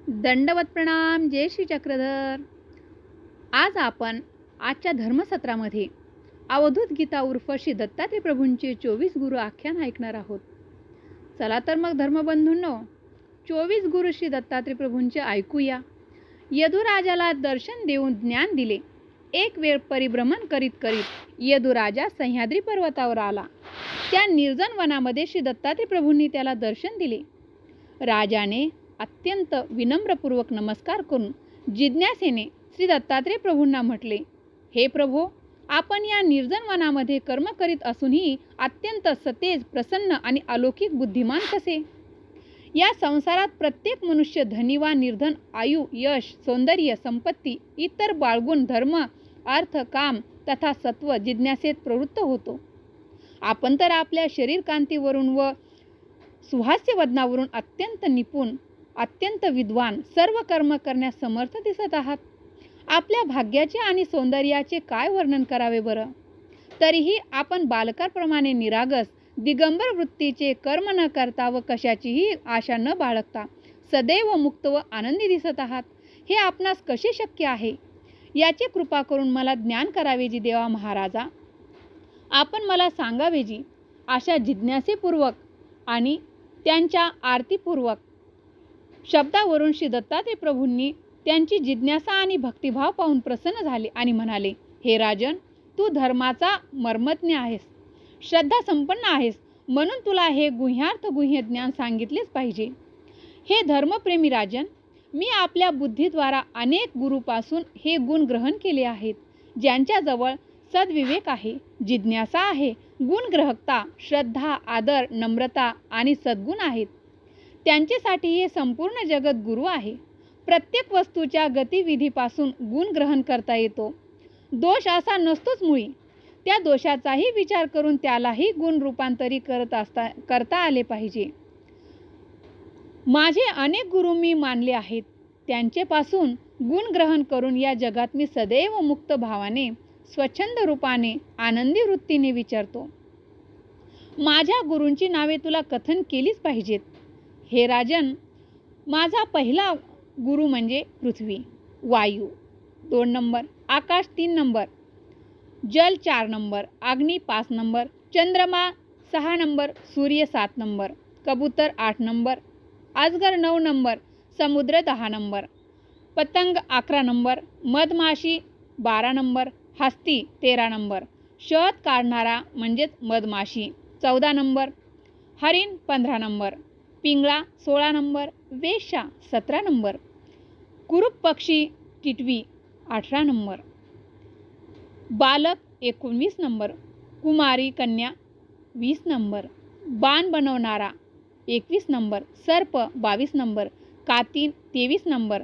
दंडवत प्रणाम. जय श्री चक्रधर. आज आपण आजच्या धर्मसत्रामध्ये अवधूत गीता उर्फ श्री दत्तात्रय प्रभूंचे 24 गुरु आख्यान ऐकणार आहोत. चला तर मग धर्मबंधूंनो, 24 गुरु श्री दत्तात्रय प्रभूंचे ऐकूया. यदुराजाला दर्शन देऊन ज्ञान दिले. एक वेळ परिभ्रमण करीत करीत यदुराजा सह्याद्री पर्वतावर आला. त्या निर्जन वनामध्ये श्री दत्तात्रय प्रभूंनी त्याला दर्शन दिले. राजाने अत्यंत विनम्रपूर्वक नमस्कार करून जिज्ञासेने श्री दत्तात्रय प्रभूंना म्हटले, हे प्रभो, आपण या निर्जन वनामध्ये कर्म करीत असूनही अत्यंत सतेज, प्रसन्न आणि अलौकिक बुद्धिमान कसे? या संसारात प्रत्येक मनुष्य धनी वा निर्धन, आयु, यश, सौंदर्य, संपत्ती, इतर बाळगुण, धर्म, अर्थ, काम तथा सत्व जिज्ञासेत प्रवृत्त होतो. आपण तर आपल्या शरीर कांतीवरून व सुहास्य वदनावरून अत्यंत निपुण, अत्यंत विद्वान, सर्व कर्म करण्यास समर्थ दिसत आहात. आपल्या भाग्याचे आणि सौंदर्याचे काय वर्णन करावे बरं? तरीही आपण बालकाप्रमाणे निरागस, दिगंबर वृत्तीचे, कर्म न करता व कशाचीही आशा न बाळगता सदैव मुक्त व आनंदी दिसत आहात. हे आपणास कसे शक्य आहे? याची कृपा करून मला ज्ञान करावे जी देवा महाराजा. आपण मला सांगावे जी. अशा जिज्ञासेपूर्वक आणि त्यांच्या आरतीपूर्वक शब्दावरून श्री दत्तात्रय प्रभूंनी त्यांची जिज्ञासा आणि भक्तिभाव पाहून प्रसन्न झाले आणि म्हणाले, हे राजन, तू धर्माचा मर्मज्ञ आहेस, श्रद्धा संपन्न आहेस, म्हणून तुला हे गुह्यार्थ गुह्य ज्ञान सांगितलेच पाहिजे. हे धर्मप्रेमी राजन, मी आपल्या बुद्धीद्वारा अनेक गुरुपासून हे गुण ग्रहण केले आहेत. ज्यांच्याजवळ सद्विवेक आहे, जिज्ञासा आहे, गुणग्रहकता, श्रद्धा, आदर, नम्रता आणि सद्गुण आहेत, त्यांच्यासाठी हे संपूर्ण जगत गुरु आहे. प्रत्येक वस्तूच्या गतिविधीपासून गुण ग्रहण करता येतो. दोष असा नसतोच मुळी. त्या दोषाचाही विचार करून त्यालाही गुण रूपांतरी करता आले पाहिजे. माझे अनेक गुरु मी मानले आहेत. त्यांचेपासून गुण ग्रहण करून या जगात मी सदैव मुक्त भावाने, स्वच्छंद रूपाने, आनंदी वृत्तीने विचारतो. माझ्या गुरूंची नावे तुला कथन केलीच पाहिजेत. हे राजन, माझा पहिला गुरु म्हणजे पृथ्वी, वायू 2 नंबर, आकाश 3 नंबर, जल 4 नंबर, अग्नी 5 नंबर, चंद्रमा 6 नंबर, सूर्य 7 नंबर, कबूतर 8 नंबर, अजगर 9 नंबर, समुद्र 10 नंबर, पतंग 11 नंबर, मधमाशी 12 नंबर, हस्ती 13 नंबर, शहद काढणारा म्हणजेच मधमाशी 14 नंबर, हरिण 15 नंबर, पिंगळा 16 नंबर, वेश्या 17 नंबर, कुरूप पक्षी टिटवी 18 नंबर, बालक 19 नंबर, कुमारी कन्या 20 नंबर, बाण बनवणारा 21 नंबर, सर्प 22 नंबर, कातीन 23 नंबर,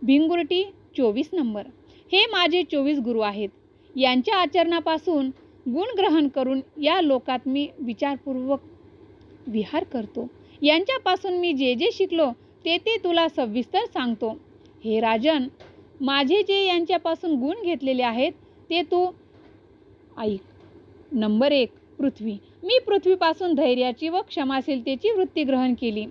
भिंगुरटी 24 नंबर. हे माझे 24 गुरु आहेत. यांच्या आचरणापासून गुण ग्रहण करून या लोकात मी विचारपूर्वक विहार करतो. यांच्यापासून मी जे जे शिकलो ते ते तुला सविस्तर सांगतो. हे राजन, माझे जे यांच्यापासून गुण घेतलेले आहेत ते तू ऐक. नंबर 1, पृथ्वी. मी पृथ्वीपासून धैर्याची व क्षमाशीलतेची वृत्ती ग्रहण केली.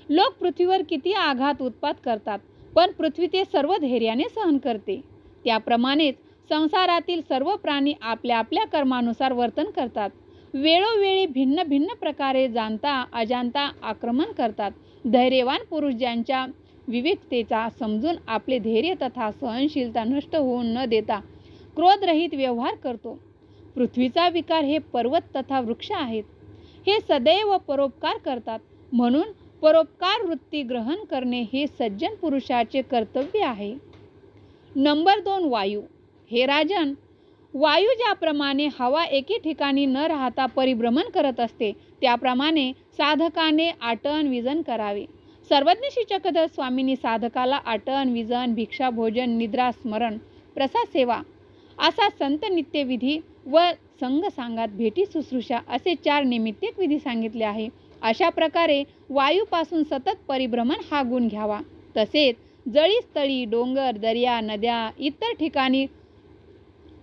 लोक पृथ्वीवर किती आघात उत्पात करतात, पण पृथ्वी ते सर्व धैर्याने सहन करते. त्याप्रमाणेच संसारातील सर्व प्राणी आपल्या आपल्या कर्मानुसार वर्तन करतात. वेळोवेळी भिन्न भिन्न प्रकारे जाणता अजाणता आक्रमण करतात. धैर्यवान पुरुष ज्यांच्या विवेकतेचा समजून आपले धैर्य तथा सहनशीलता नष्ट होऊन न देता क्रोधरहित व्यवहार करतो. पृथ्वीचा विकार हे पर्वत तथा वृक्ष आहेत. हे सदैव परोपकार करतात, म्हणून परोपकार वृत्ती ग्रहण करणे हे सज्जन पुरुषाचे कर्तव्य आहे. नंबर 2, वायू. हे राजन, वायू ज्याप्रमाणे हवा एके ठिकाणी न राहता परिभ्रमण करत असते, त्याप्रमाणे साधकाने आटन विजन करावे. सर्वज्ञ श्री चक्रधर स्वामींनी साधकाला आटन, विजन, भिक्षा, भोजन, निद्रा, स्मरण, प्रसाद सेवा असा संत नित्यविधी व संग सांगात, भेटी, शुश्रूषा असे 4 नैमित्तिक विधी सांगितले आहे. अशा प्रकारे वायूपासून सतत परिभ्रमण हा गुण घ्यावा. तसेच जळी, स्थळी, डोंगर, दर्या, नद्या इतर ठिकाणी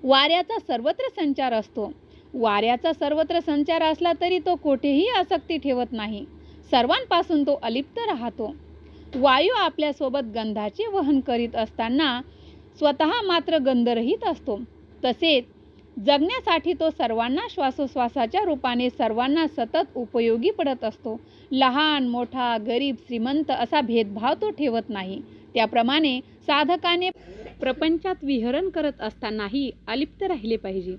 वाऱ्याचा सर्वत्र संचार असतो. वाऱ्याचा सर्वत्र संचार असला तरी तो कोठेही आसक्ती ठेवत नाही. सर्वांपासून तो अलिप्त राहतो. वायू आपल्यासोबत गंधाचे वहन करीत असताना स्वतः मात्र गंधरहित असतो. तसेच जगण्यासाठी तो सर्वांना श्वासोश्वासाच्या रूपाने सर्वांना सतत उपयोगी पडत असतो. लहान मोठा गरीब श्रीमंत असा भेदभाव तो ठेवत नाही. त्याप्रमाणे साधकाने प्रपंचात विहरण करत असतानाही अलिप्त राहिले पाहिजे.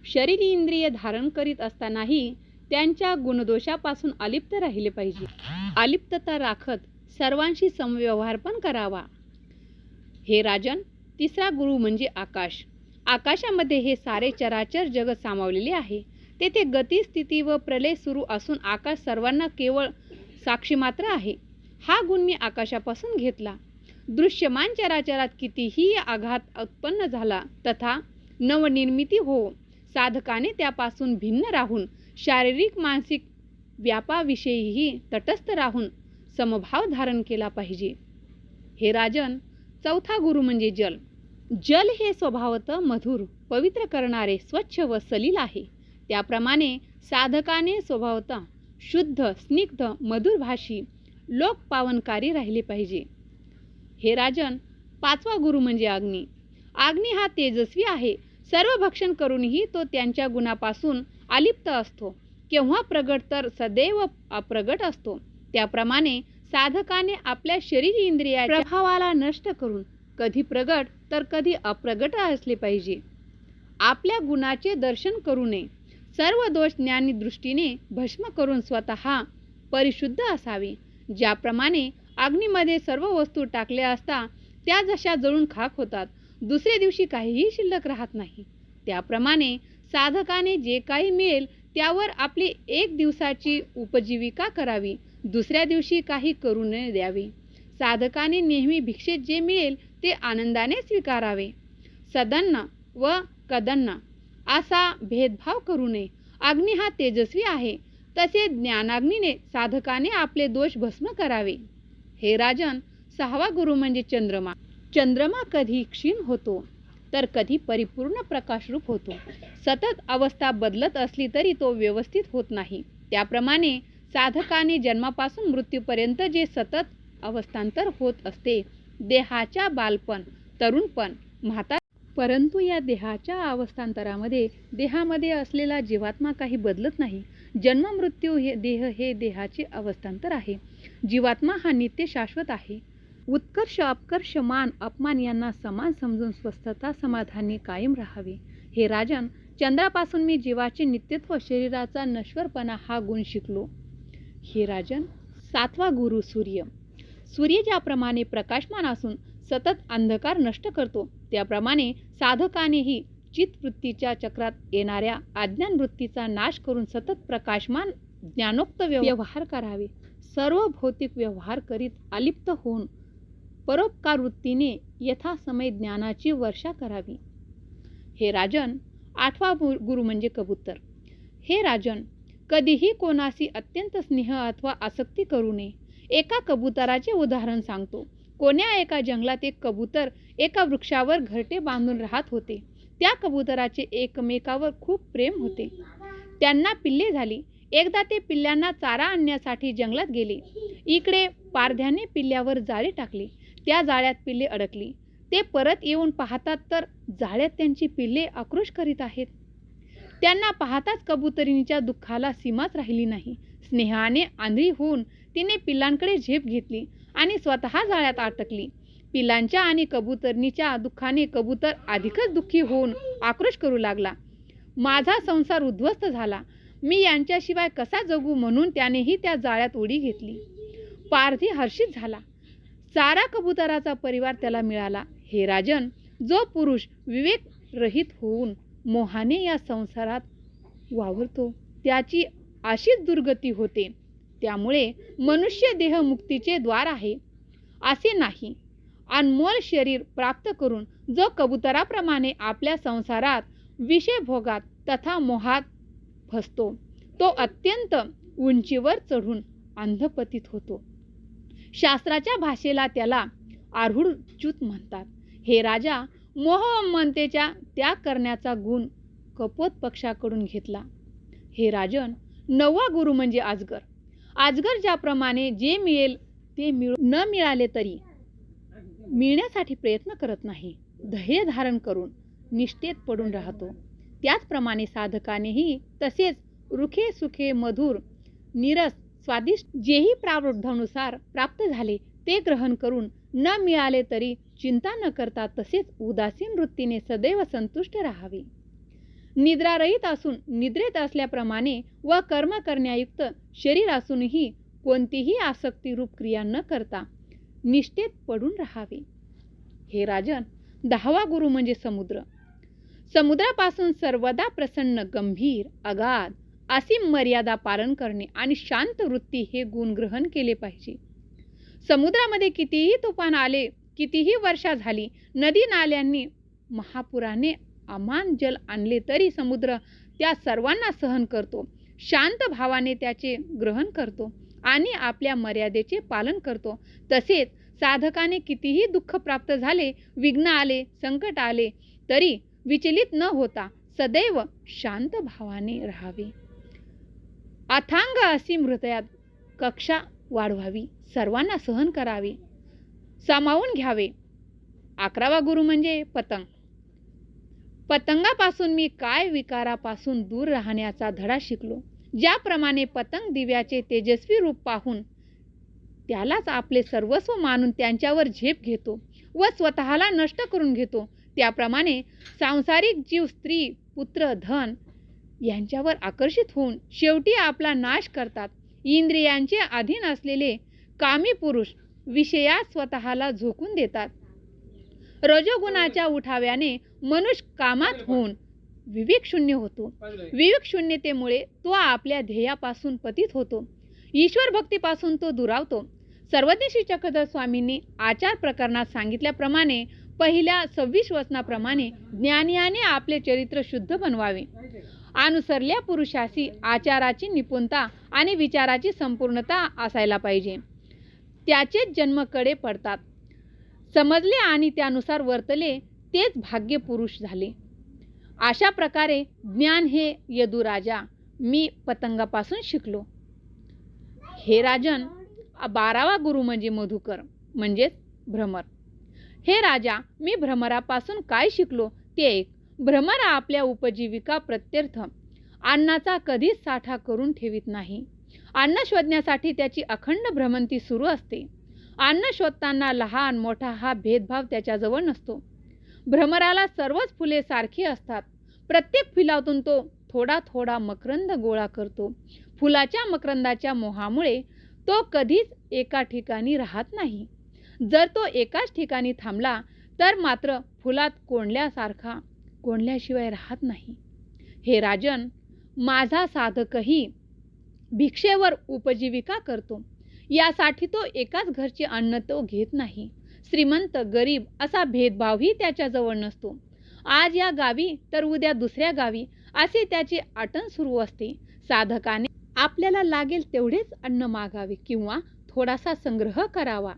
शरीर इंद्रिय धारण करीत असतानाही त्यांच्या गुणदोषापासून अलिप्त राहिले पाहिजे. अलिप्तता राखत सर्वांशी समव्यवहार पण करावा. हे राजन, तिसरा गुरु म्हणजे आकाश. आकाशामध्ये हे सारे चराचर जगत सामावलेले आहे. तेथे गती स्थिती व प्रलय सुरू असून आकाश सर्वांना केवळ साक्षी मात्र आहे. हा गुण मी आकाशापासून घेतला. दृश्यमान चराचरात कितीही आघात उत्पन्न झाला तथा नवनिर्मिती हो, साधकाने त्यापासून भिन्न राहून शारीरिक मानसिक व्यापाविषयीही तटस्थ राहून समभाव धारण केला पाहिजे. हे राजन, चौथा गुरु म्हणजे जल. जल हे स्वभावतः मधुर, पवित्र करणारे, स्वच्छ व सलील आहे. त्याप्रमाणे साधकाने स्वभावतः शुद्ध, स्निग्ध, मधुरभाषी, लोकपावनकारी राहिले पाहिजे. हे राजन, पाचवा गुरु म्हणजे अग्नी. अग्नी हा तेजस्वी आहे. सर्व भक्षण करूनही तो त्यांच्या गुणापासून अलिप्त असतो. केव्हा प्रगट तर सदैव अप्रगट असतो. त्याप्रमाणे साधकाने आपल्या शरीर इंद्रियाच्या प्रभावाला नष्ट करून कधी प्रगट तर कधी अप्रगट असले पाहिजे. आपल्या गुणाचे दर्शन करू नये. सर्व दोष ज्ञानी दृष्टीने भस्म करून स्वतः परिशुद्ध असावे. ज्याप्रमाणे अग्नीमध्ये सर्व वस्तू टाकल्या असता त्या जशा जळून खाक होतात, दुसऱ्या दिवशी काहीही शिल्लक राहत नाही, त्याप्रमाणे साधकाने जे काही मिळेल त्यावर आपली एक दिवसाची उपजीविका करावी. दुसऱ्या दिवशी काही करू न द्यावे. साधकाने नेहमी भिक्षेत जे मिळेल ते आनंदाने स्वीकारावे. सदन्न व कदन्न असा भेदभाव करू नये. अग्नी हा तेजस्वी आहे. तसे ज्ञानाग्नीने साधकाने आपले दोष भस्म करावे. हे राजन, सहावा गुरु म्हणजे चंद्रमा. चंद्रमा कधी क्षीण होतो तर कधी परिपूर्ण प्रकाशरूप होतो. सतत अवस्था बदलत असली तरी तो व्यवस्थित होत नाही. त्याप्रमाणे साधकाने जन्मापासून मृत्यूपर्यंत जे सतत अवस्थांतर होत असते, देहाच्या बालपण, तरुणपण, म्हातार, परंतु या देहाच्या अवस्थांतरामध्ये देहामध्ये असलेला जीवात्मा काही बदलत नाही. जन्म मृत्यू हे देह हे देहाचे अवस्थांतर आहे. जीवात्मा हा नित्य शाश्वत आहे. उत्कर्ष अपकर्ष मान अपमान यांना समान समजून स्वस्थता समाधानी कायम राहावे. हे राजन, चंद्रापासून मी जीवाचे नित्यत्व, शरीराचा नश्वरपणा हा गुण शिकलो. हे राजन, सातवा गुरु सूर्य. सूर्य ज्याप्रमाणे प्रकाशमान असून सतत अंधकार नष्ट करतो, त्याप्रमाणे साधकानेही चित्तवृत्तीच्या चक्रात येणाऱ्या अज्ञान वृत्तीचा नाश करून सतत प्रकाशमान ज्ञानोक्त व्यवहार करावे. सर्व भौतिक व्यवहार करीत अलिप्त होऊन परोपकार वृत्तीने यथासमय ज्ञानाची वर्षा करावी. हे राजन, आठवा गुरु म्हणजे कबूतर. हे राजन, कधीही कोणाशी अत्यंत स्नेह अथवा आसक्ती करू नये. एका कबुतराचे उदाहरण सांगतो. कोण्या एका जंगलात एक कबूतर एका वृक्षावर घरटे बांधून राहत होते. त्या कबुतराचे एकमेकावर खूप प्रेम होते. त्यांना पिल्ले झाली. एकदा ते पिल्लांना चारा आणण्यासाठी जंगलात गेले. इकडे पारध्याने पिल्ल्यावर जाळे टाकले. त्या जाळ्यात पिल्ले अडकली. ते परत येऊन पाहतात तर जाळ्यात त्यांची पिल्ले आक्रोश करीत आहेत. त्यांना पाहताच कबुतरीच्या दुःखाला सीमाच राहिली नाही. स्नेहाने आंधळी होऊन तिने पिल्लांकडे झेप घेतली आणि स्वतः जाळ्यात अटकली. पिल्लांच्या आणि कबुतरणीच्या दुःखाने कबूतर अधिकच दुःखी होऊन आक्रोश करू लागला. माझा संसार उद्ध्वस्त झाला. मी यांच्याशिवाय कसा जगू म्हणून त्यानेही त्या जाळ्यात उडी घेतली. पारधी हर्षित झाला. सारा कबुतराचा परिवार त्याला मिळाला. हे राजन, जो पुरुष विवेक रहित होऊन मोहाने या संसारात वावरतो त्याची अशीच दुर्गती होते. त्यामुळे मनुष्य देह मुक्तीचे द्वार आहे असे नाही. अनमोल शरीर प्राप्त करून जो कबुतराप्रमाणे आपल्या संसारात विषय भोगात तथा मोहात फसतो तो अत्यंत उंचीवर चढून अंधपतित होतो. शास्त्राच्या भाषेला त्याला आरूढच्युत म्हणतात. हे राजा, मोह व ममतेचा त्याग करण्याचा गुण कपोत पक्षाकडून घेतला. हे राजन, नववा गुरु म्हणजे अजगर. अजगर ज्याप्रमाणे जे मिळेल ते न मिळाले तरी मिळण्यासाठी प्रयत्न करत नाही, धैर्य धारण करून निष्ठेत पडून राहतो. त्याचप्रमाणे साधकानेही तसेच रुखे सुखे मधुर नीरस स्वादिष्ट जेही प्रारब्धानुसार प्राप्त झाले ते ग्रहण करून न मिळाले तरी चिंता न करता तसेच उदासीन वृत्तीने सदैव संतुष्ट राहावे. निद्रारहित असून निद्रेत असल्याप्रमाणे व कर्म करण्यायुक्त शरीर असूनही कोणतीही आसक्तीरूप क्रिया न करता निष्ठेत पडून राहावे. हे राजन, 10वा गुरु म्हणजे समुद्र. समुद्रापासून सर्वदा प्रसन्न, गंभीर, अगाध, असीम मर्यादा पालन करणे आणि शांत वृत्ती हे गुण ग्रहण केले पाहिजे. समुद्रामध्ये कितीही तुफान आले, कितीही वर्षा झाली, नदी नाल्यांनी महापुराने अमान जल आणले तरी समुद्र त्या सर्वांना सहन करतो, शांत भावाने त्याचे ग्रहण करतो आणि आपल्या मर्यादेचे पालन करतो. तसेच साधकाने कितीही दुःख प्राप्त झाले, विघ्न आले, संकट आले तरी विचलित न होता सदैव शांत भावाने राहावे. अथांग असीम हृदयात कक्षा वाढवावी, सर्वांना सहन करावे, सामावून घ्यावे. 11वा गुरु म्हणजे पतंग. पतंगापासून मी काय विकारापासून दूर राहण्याचा धडा शिकलो. ज्याप्रमाणे पतंग दिव्याचे तेजस्वी रूप पाहून त्यालाच आपले सर्वस्व मानून त्यांच्यावर झेप घेतो व स्वतःला नष्ट करून घेतो, त्याप्रमाणे सांसारिक जीव स्त्री, पुत्र, धन यांच्यावर आकर्षित होऊन शेवटी आपला नाश करतात. इंद्रियांचे अधीन असलेले कामी पुरुष विषयात स्वतःला झोकून देतात. रजोगुणाच्या उठाव्याने मनुष्य कामात होऊन विवेकशून्य होतो. विवेकशून्यतेमुळे तो आपल्या ध्येयापासून पतित होतो, ईश्वर भक्तीपासून तो दुरावतो. सर्वज्ञ श्री चक्रधर स्वामींनी आचार प्रकरणात सांगितल्याप्रमाणे पहिल्या 26 वचनाप्रमाणे ज्ञानियाने आपले चरित्र शुद्ध बनवावे. अनुसरल्या पुरुषासी आचाराची निपुणता आणि विचाराची संपूर्णता असायला पाहिजे. त्याचेच जन्मकडे पडतात. समजले आणि त्यानुसार वर्तले तेच भाग्य पुरुष झाले. अशा प्रकारे ज्ञान हे यदुराजा मी पतंगापासून शिकलो. हे राजन, 12वा गुरु म्हणजे मधुकर म्हणजेच भ्रमर. हे राजा, मी भ्रमरापासून काय शिकलो ते ऐक. भ्रमर आपल्या उपजीविका प्रत्यर्थ अन्नाचा कधीच साठा करून ठेवित नाही. अन्न शोधण्यासाठी त्याची अखंड भ्रमंती सुरू असते. अन्न शोधताना लहान मोठा हा भेदभाव त्याच्याजवळ नसतो. भ्रमराला सर्वच फुले सारखी असतात. प्रत्येक फुलातून तो थोडा थोडा मकरंद गोळा करतो. फुलाच्या मकरंदाच्या मोहामुळे तो कधीच एका ठिकाणी राहत नाही. जर तो एकाच ठिकाणी थांबला तर मात्र फुलात कोंडल्यासारखा कोंडल्याशिवाय राहत नाही. हे राजन, माझा साधकही भिक्षेवर उपजीविका करतो. यासाठी तो एकाच घरचे अन्न तो घेत नाही. श्रीमंत गरीब असा भेदभावही त्याच्याजवळ नसतो. आज या गावी तर उद्या दुसऱ्या गावी असे त्याची आटण सुरू असते. साधकाने आपल्याला लागेल तेवढेच अन्न मागावे किंवा थोडासा संग्रह करावा.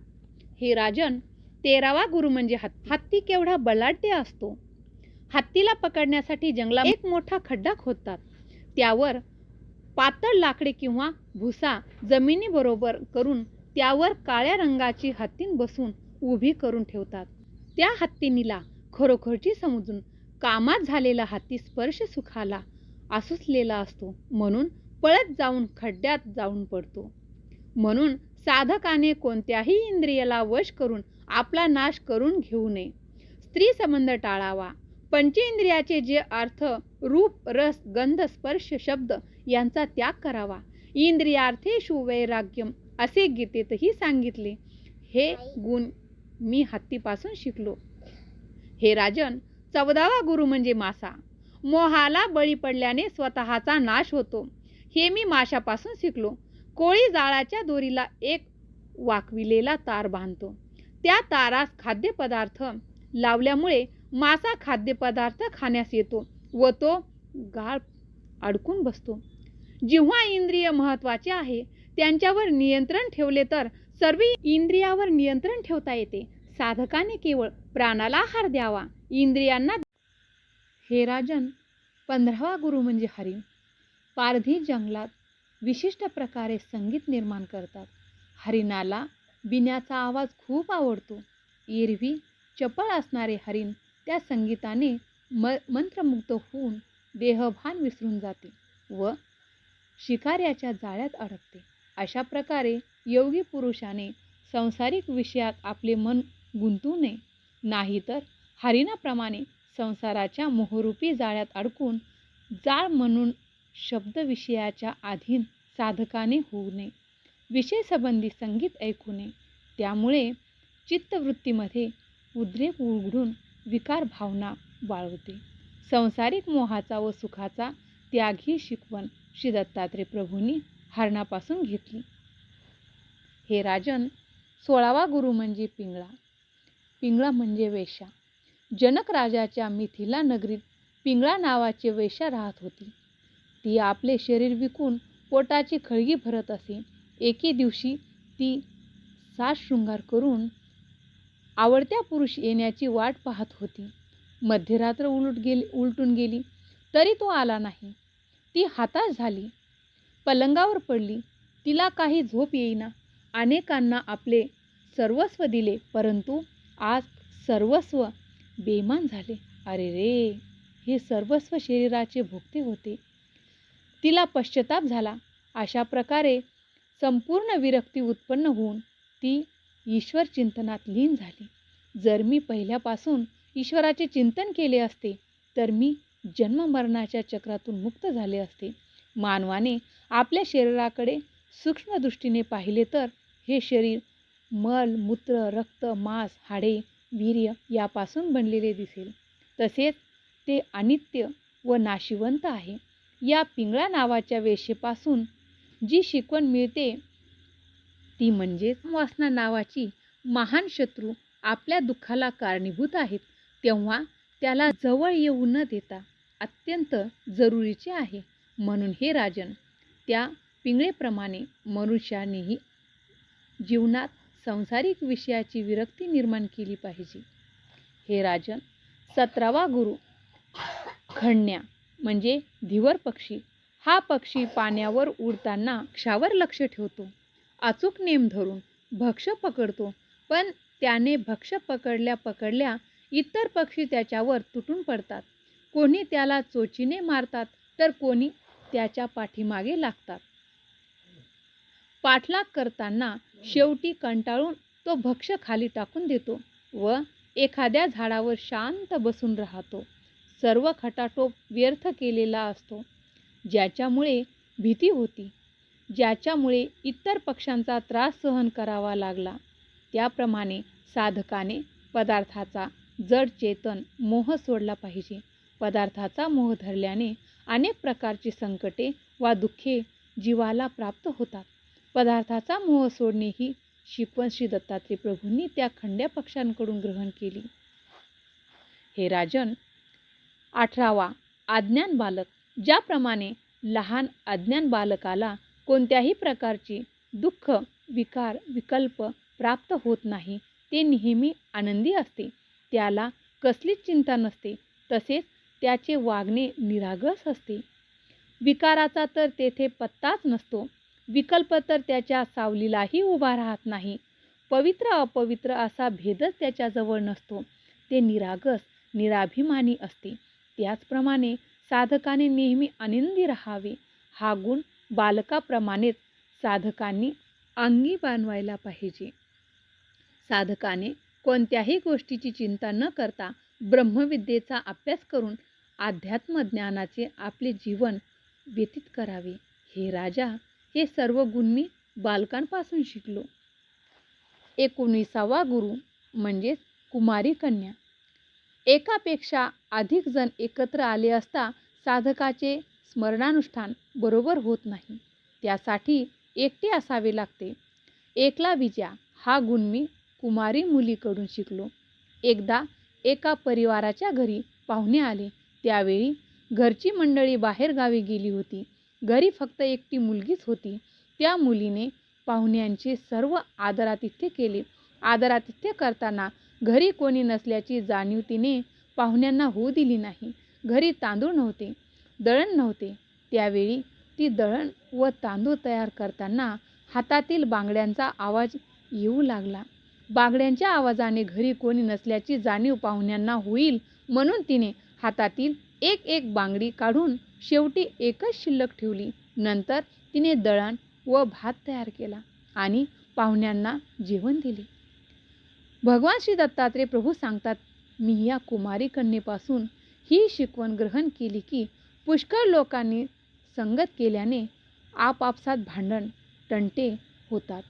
हे राजन, 13वा गुरु म्हणजे हत्ती. हत्ती केवढा बलाढ्य असतो. हत्तीला पकडण्यासाठी जंगलात एक मोठा खड्डा खोदतात. त्यावर पातळ लाकडे किंवा भुसा जमिनीबरोबर करून त्यावर काळ्या रंगाची हत्तीन बसून उभी करून ठेवतात. त्या हत्तीनीला खरोखरची समजून कामात झालेला हत्ती स्पर्श सुखाला आसुसलेला असतो म्हणून पळत जाऊन खड्ड्यात जाऊन पडतो. म्हणून साधकाने कोणत्याही इंद्रियाला वश करून आपला नाश करून घेऊ नये. स्त्री संबंध टाळावा. पंचेंद्रियाचे जे अर्थ रूप, रस, गंध, स्पर्श, शब्द यांचा त्याग करावा. इंद्रियार्थेषु वैराग्यम असे गीतेतही सांगितले. हे गुण मी हत्तीपासून शिकलो. हे राजन, 14वा गुरु म्हणजे मासा. मोहाला बळी पडल्याने स्वतःचा नाश होतो. हे मी माशापासून शिकलो. कोळी जाळाच्या दोरीला एक वाकविलेला तार बांधतो. त्या तारास खाद्यपदार्थ लावल्यामुळे मासा खाद्यपदार्थ खाण्यास येतो व तो गाळ अडकून बसतो. जिव्हा इंद्रिय महत्वाचे आहे, त्यांच्यावर नियंत्रण ठेवले तर सर्व इंद्रियावर नियंत्रण ठेवता येते. साधकाने केवळ प्राणाला आहार द्यावा, इंद्रियांना. हे राजन, 15वा गुरु म्हणजे हरिण. पारधी जंगलात विशिष्ट प्रकारे संगीत निर्माण करतात. हरिणाला बिन्याचा आवाज खूप आवडतो. एरवी चपळ असणारे हरिण त्या संगीताने मंत्रमुग्ध होऊन देहभान विसरून जाते व शिकाऱ्याच्या जाळ्यात अडकते. अशा प्रकारे योगी पुरुषाने संसारिक विषयात आपले मन गुंतवू नये, नाहीतर हरिणाप्रमाणे संसाराच्या मोहरूपी जाळ्यात अडकून जाळ म्हणून शब्द विषयाच्या अधीन साधकाने होऊ नये. विषयसंबंधी संगीत ऐकू नये. त्यामुळे चित्तवृत्तीमध्ये उद्रेक उघडून विकार भावना बाळवते. संसारिक मोहाचा व सुखाचा त्याग ही शिकवण श्री दत्तात्रय प्रभूंनी हरणापासून घेतली. हे राजन, 16वा गुरु म्हणजे पिंगळा. पिंगळा म्हणजे वेश्या. जनक राजाच्या मिथिला नगरीत पिंगळा नावाची वेश्या राहत होती. ती आपले शरीर विकून पोटाची खळगी भरत असे. एके दिवशी ती साज शृंगार करून आवडत्या पुरुष येण्याची वाट पाहत होती. मध्यरात्र उलटून गेली तरी तो आला नाही. ती हताश झाली, पलंगावर पडली. तिला काही झोप येईना. अनेकांना आपले सर्वस्व दिले, परंतु आज सर्वस्व बेईमान झाले. अरे रे, हे सर्वस्व शरीराचे भोगते होते. तिला पश्चाताप झाला. अशा प्रकारे संपूर्ण विरक्ती उत्पन्न होऊन ती ईश्वर चिंतनात लीन झाली. जर मी पहिल्यापासून ईश्वराचे चिंतन केले असते तर मी जन्ममरणाच्या चक्रातून मुक्त झाले असते. मानवाने आपल्या शरीराकडे सूक्ष्म दृष्टीने पाहिले तर हे शरीर मल, मूत्र, रक्त, मांस, हाडे, वीर्य यापासून बनलेले दिसेल. तसेच ते अनित्य व नाशिवंत आहे. या पिंगळा नावाच्या वेश्येपासून जी शिकवण मिळते ती म्हणजे वासना नावाची महान शत्रू आपल्या दुःखाला कारणीभूत आहेत, तेव्हा त्याला जवळ येऊ न देता अत्यंत जरुरीचे आहे. म्हणून हे राजन, त्या पिंगळेप्रमाणे मनुष्यानेही जीवनात सांसारिक विषयाची विरक्ती निर्माण केली पाहिजे. हे राजन, 17वा गुरु खण्या म्हणजे धीवर पक्षी. हा पक्षी पाण्यावर उडताना क्षावर लक्ष ठेवतो. अचूक नेम धरून भक्ष पकडतो, पण त्याने भक्ष पकडल्या इतर पक्षी त्याच्यावर तुटून पडतात. कोणी त्याला चोचीने मारतात तर कोणी त्याच्या पाठीमागे लागतात. पाठलाग करताना शेवटी कंटाळून तो भक्ष खाली टाकून देतो व एखाद्या झाडावर शांत बसून राहतो. सर्व खटाटोप व्यर्थ केलेला असतो. ज्याच्यामुळे भीती होती, ज्याच्यामुळे इतर पक्ष्यांचा त्रास सहन करावा लागला, त्याप्रमाणे साधकाने पदार्थाचा जड चेतन मोह सोडला पाहिजे. पदार्थाचा मोह धरल्याने अनेक प्रकारची संकटे वा दुःखे जीवाला प्राप्त होतात. पदार्थाचा मोह सोडणे ही शिकवण श्री दत्तात्रय प्रभूंनी त्या खंड्या पक्षांकडून ग्रहण केली. हे राजन, 18वा अज्ञान बालक. ज्याप्रमाणे लहान अज्ञान बालकाला कोणत्याही प्रकारची दुःख, विकार, विकल्प प्राप्त होत नाही, ते नेहमी आनंदी असते, त्याला कसलीच चिंता नसते, तसेच त्याचे वागणे निरागस असते. विकाराचा तर तेथे पत्ताच नसतो. विकल्प तर त्याच्या सावलीलाही उभा राहत नाही. पवित्र अपवित्र असा भेदच त्याच्याजवळ नसतो. ते निरागस, निराभिमानी असते. त्याचप्रमाणे साधकाने नेहमी आनंदी राहावे. हा गुण बालकाप्रमाणेच साधकांनी अंगी बाणवायला पाहिजे. साधकाने कोणत्याही गोष्टीची चिंता न करता ब्रह्मविद्येचा अभ्यास करून अध्यात्मज्ञानाचे आपले जीवन व्यतीत करावे. हे राजा, हे सर्व गुण मी बालकांपासून शिकलो. 19वा गुरु म्हणजेच कुमारी कन्या. एकापेक्षा अधिक जण एकत्र आले असता साधकाचे स्मरणानुष्ठान बरोबर होत नाही. त्यासाठी एकटे असावे लागते. एकला विजया हा गुण मी कुमारी मुलीकडून शिकलो. एकदा एका परिवाराच्या घरी पाहुणे आले. त्यावेळी घरची मंडळी बाहेरगावी गेली होती. घरी फक्त एकटी मुलगीच होती. त्या मुलीने पाहुण्यांचे सर्व आदरातिथ्य केले. आदरातिथ्य करताना घरी कोणी नसल्याची जाणीव तिने पाहुण्यांना होऊ दिली नाही. घरी तांदूळ नव्हते, दळण नव्हते. त्यावेळी ती दळण व तांदूळ तयार करताना हातातील बांगड्यांचा आवाज येऊ लागला. बागड्यांच्या आवाजाने घरी कोणी नसल्याची जाणीव पाहुण्यांना होईल म्हणून तिने हातातील एक एक बांगडी काढून शेवटी एकच शिल्लक ठेवली. नंतर तिने दळण व भात तयार केला आणि पाहुण्यांना जेवण दिले. भगवान श्री दत्तात्रय प्रभू सांगतात, मी या कुमारी कन्येपासून ही शिकवण ग्रहण केली की पुष्कळ लोकांनी संगत केल्याने आपापसात भांडण तंटे होतात.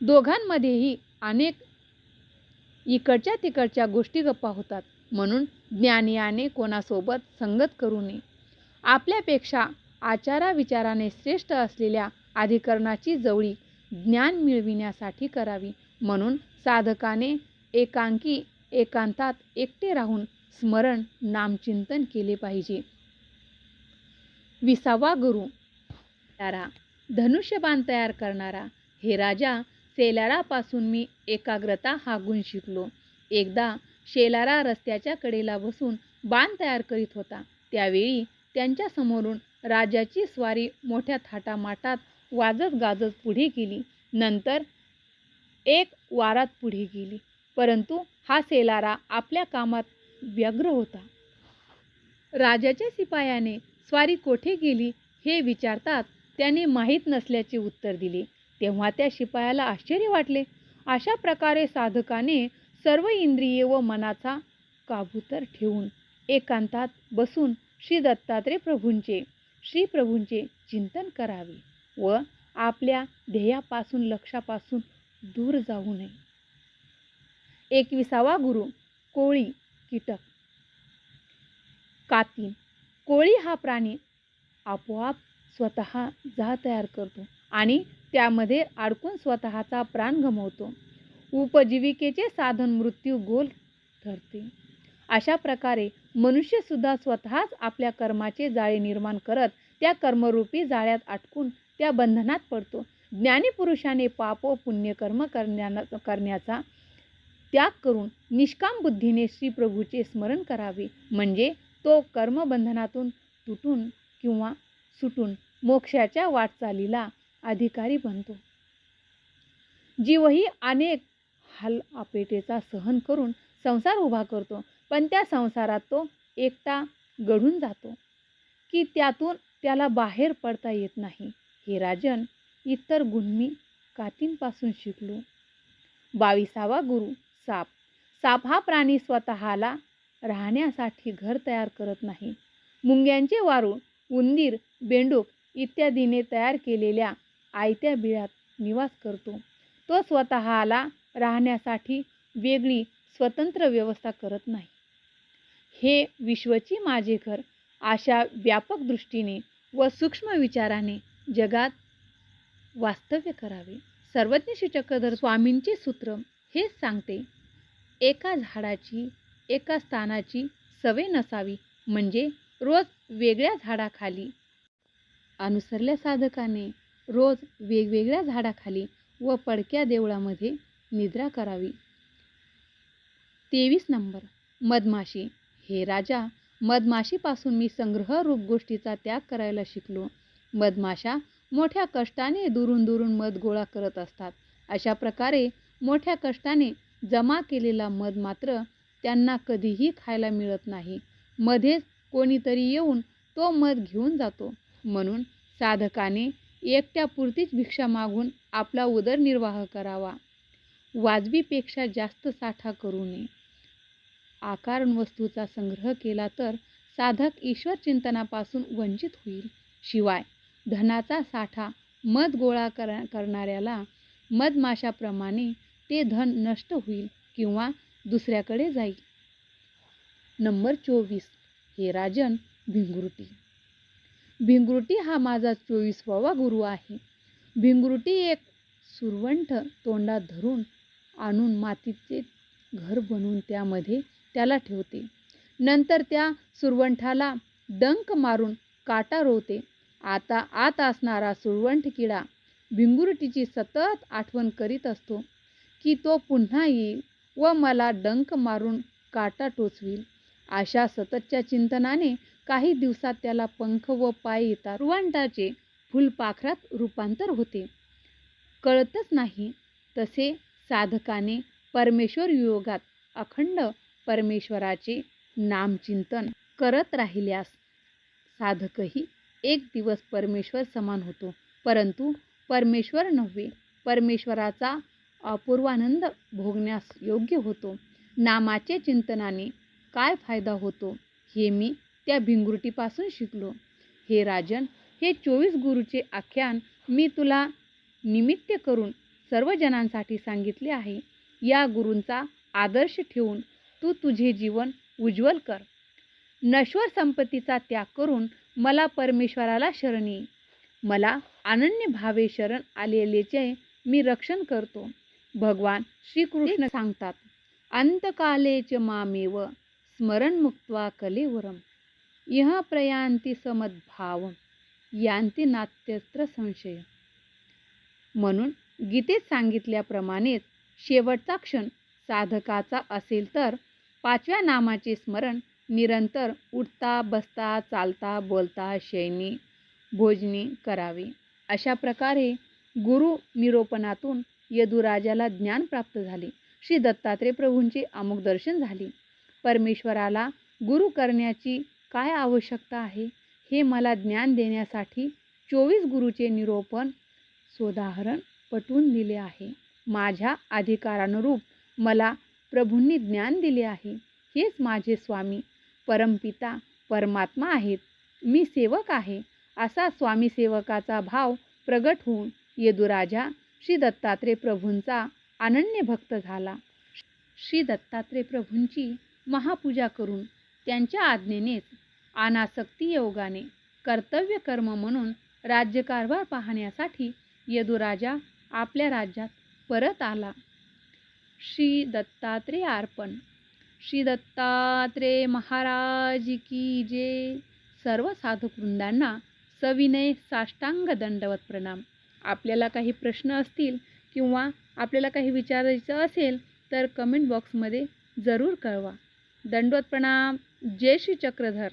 दोघांमध्येही अनेक इकडच्या तिकडच्या गोष्टी गप्पा होतात. म्हणून ज्ञानियाने कोणासोबत संगत करू नये. आपल्यापेक्षा आचाराविचाराने श्रेष्ठ असलेल्या अधिकरणाची जवळी ज्ञान मिळविण्यासाठी करावी. म्हणून साधकाने एकांतात एकटे राहून स्मरण नामचिंतन केले पाहिजे. 20वा गुरु धनुष्यबाण तयार करणारा. हे राजा, शेलारापासून मी एकाग्रता हा गुण शिकलो. एकदा शेलारा रस्त्याच्या कडेला बसून बाण तयार करीत होता. त्यावेळी त्यांच्या समोरून राजाची स्वारी मोठ्या थाटामाटात वाजत गाजत पुढे गेली. नंतर एक वारात पुढे गेली. परंतु हा शेलारा आपल्या कामात व्यग्र होता. राजाच्या शिपायाने स्वारी कोठे गेली हे विचारतात त्याने माहीत नसल्याचे उत्तर दिले. तेव्हा त्या शिपायाला आश्चर्य वाटले. अशा प्रकारे साधकाने सर्व इंद्रिये व मनाचा काबूतर ठेवून एकांतात बसून श्री दत्तात्रय प्रभूंचे चिंतन करावे व आपल्या ध्येयापासून लक्षापासून दूर जाऊ नये. 21वा गुरु कोळी कीटक. कातीन. कोळी हा प्राणी आपोआप स्वतः जाळ तयार करतो आणि त्यामध्ये अडकून स्वतःचा प्राण गमावतो. उपजीविकेचे साधन मृत्यू गोल ठरते. अशा प्रकारे मनुष्य सुद्धा स्वतःच आपल्या कर्माचे जाळे निर्माण करत त्या कर्मरूपी जाळ्यात अटकून त्या बंधनात पडतो. ज्ञानी पुरुषाने पाप व पुण्यकर्म करण्याचा त्याग करून निष्काम बुद्धीने श्री प्रभूचे स्मरण करावे. म्हणजे तो कर्मबंधनातून तुटून किंवा सुटून मोक्षाच्या वाटचालीला अधिकारी बनतो. जीवही अनेक हालअपेष्टा सहन करून संसार उभा करतो, पण त्या संसारात तो एकटा गढून जातो की त्यातून त्याला बाहेर पडता येत नाही. हे राजन, इतर गुण मी कातींपासून शिकलो. 22वा गुरु साप. साप हा प्राणी स्वतःला राहण्यासाठी घर तयार करत नाही. मुंग्यांचे वारूळ, उंदीर, बेंडूक इत्यादीने तयार केलेल्या आयत्या बिळात निवास करतो. तो स्वतःला राहण्यासाठी वेगळी स्वतंत्र व्यवस्था करत नाही. हे विश्वची माझे घर अशा व्यापक दृष्टीने व सूक्ष्म विचाराने जगात वास्तव्य करावे. सर्वज्ञ श्री चक्रधर स्वामींचे सूत्र हेच सांगते, एका झाडाची एका स्थानाची सवय नसावी. म्हणजे रोज वेगळ्या झाडाखाली अनुसरल्या साधकाने रोज वेगवेगळ्या झाडाखाली व पडक्या देवळामध्ये निद्रा करावी. 23 नंबर मधमाशी. हे राजा, मधमाशीपासून मी संग्रहरूप गोष्टीचा त्याग करायला शिकलो. मधमाशा मोठ्या कष्टाने दुरून दुरून मध गोळा करत असतात. अशा प्रकारे मोठ्या कष्टाने जमा केलेला मध मात्र त्यांना कधीही खायला मिळत नाही. मध्येच कोणीतरी येऊन तो मध घेऊन जातो. म्हणून साधकाने एकट्यापुरतीच भिक्षा मागून आपला उदरनिर्वाह करावा. वाजवीपेक्षा जास्त साठा करू नये. आकारण वस्तूचा संग्रह केला तर साधक ईश्वर चिंतनापासून वंचित होईल. शिवाय धनाचा साठा मध गोळा करणाऱ्याला मधमाशाप्रमाणे ते धन नष्ट होईल किंवा दुसऱ्याकडे जाईल. नंबर 24. हे राजन, भिंगुरटी. भिंगुरटी हा माझा 24वा गुरु आहे. भिंगुरटी एक सुरवंट तोंडात धरून आणून मातीचे घर बनवून त्यामध्ये त्याला ठेवते. नंतर त्या सुरवंठाला डंक मारून काटा रोवते. आता आत असणारा सुरवंट किडा भिंगुरटीची सतत आठवण करीत असतो की तो पुन्हा येईल व मला डंक मारून काटा टोचवील. अशा सततच्या चिंतनाने काही दिवसात त्याला पंख व पाय येतात. सुरवंटाचे फुलपाखरात रूपांतर होते. कळतच नाही तसे साधकाने परमेश्वर योगात अखंड परमेश्वराचे नामचिंतन करत राहिल्यास साधकही एक दिवस परमेश्वर समान होतो, परंतु परमेश्वर नव्हे, परमेश्वराचा अपूर्वानंद भोगण्यास योग्य होतो. नामाचे चिंतनाने काय फायदा होतो हे मी त्या भिंगुरटीपासून शिकलो. हे राजन, हे 24 गुरुचे आख्यान मी तुला निमित्त करून सर्व जनांसाठी सांगितले आहे. या गुरूंचा आदर्श ठेवून तू तुझे जीवन उज्ज्वल कर. नश्वर संपत्तीचा त्याग करून मला परमेश्वराला शरण ये. मला अनन्य भावे शरण आलेलेचे मी रक्षण करतो. भगवान श्रीकृष्ण सांगतात, अंतकालेच मामेव स्मरण मुक्त्वा कलेवरम इह प्रयांती समद्भावम यांती नात्यस्त्र संशय. म्हणून गीतेत सांगितल्याप्रमाणेच शेवटचा क्षण साधकाचा असेल तर 5व्या नामाचे स्मरण निरंतर उठता बसता चालता बोलता शयनी भोजनी करावे. अशा प्रकारे गुरु निरोपणातून यदुराजाला ज्ञान प्राप्त झाले. श्री दत्तात्रय प्रभूंचे अमुक दर्शन झाले. परमेश्वराला गुरु करण्याची काय आवश्यकता आहे हे मला ज्ञान देण्यासाठी 24 गुरुचे निरोपण सोदाहरण पटवून दिले आहे. माझ्या अधिकारानुरूप मला प्रभूंनी ज्ञान दिले आहे. हेच माझे स्वामी परमपिता परमात्मा आहेत. मी सेवक आहे असा स्वामी सेवकाचा भाव प्रगट होऊन यदुराजा श्री दत्तात्रय प्रभूंचा अनन्य भक्त झाला. श्री दत्तात्रय प्रभूंची महापूजा करून त्यांच्या आज्ञेनेच अनासक्ती योगाने कर्तव्य कर्म म्हणून राज्यकारभार पाहण्यासाठी यदुराजा आपल्या राज्यात परत आला. श्री दत्तात्रय अर्पण. श्री दत्तात्रय महाराज की जय. सर्व साधक वृंदांना सविनय साष्टांग दंडवत प्रणाम. आपल्याला काही प्रश्न असतील किंवा आपल्याला काही विचारायचं असेल तर कमेंट बॉक्समध्ये जरूर कळवा. दंडवत प्रणाम. जय श्री चक्रधर.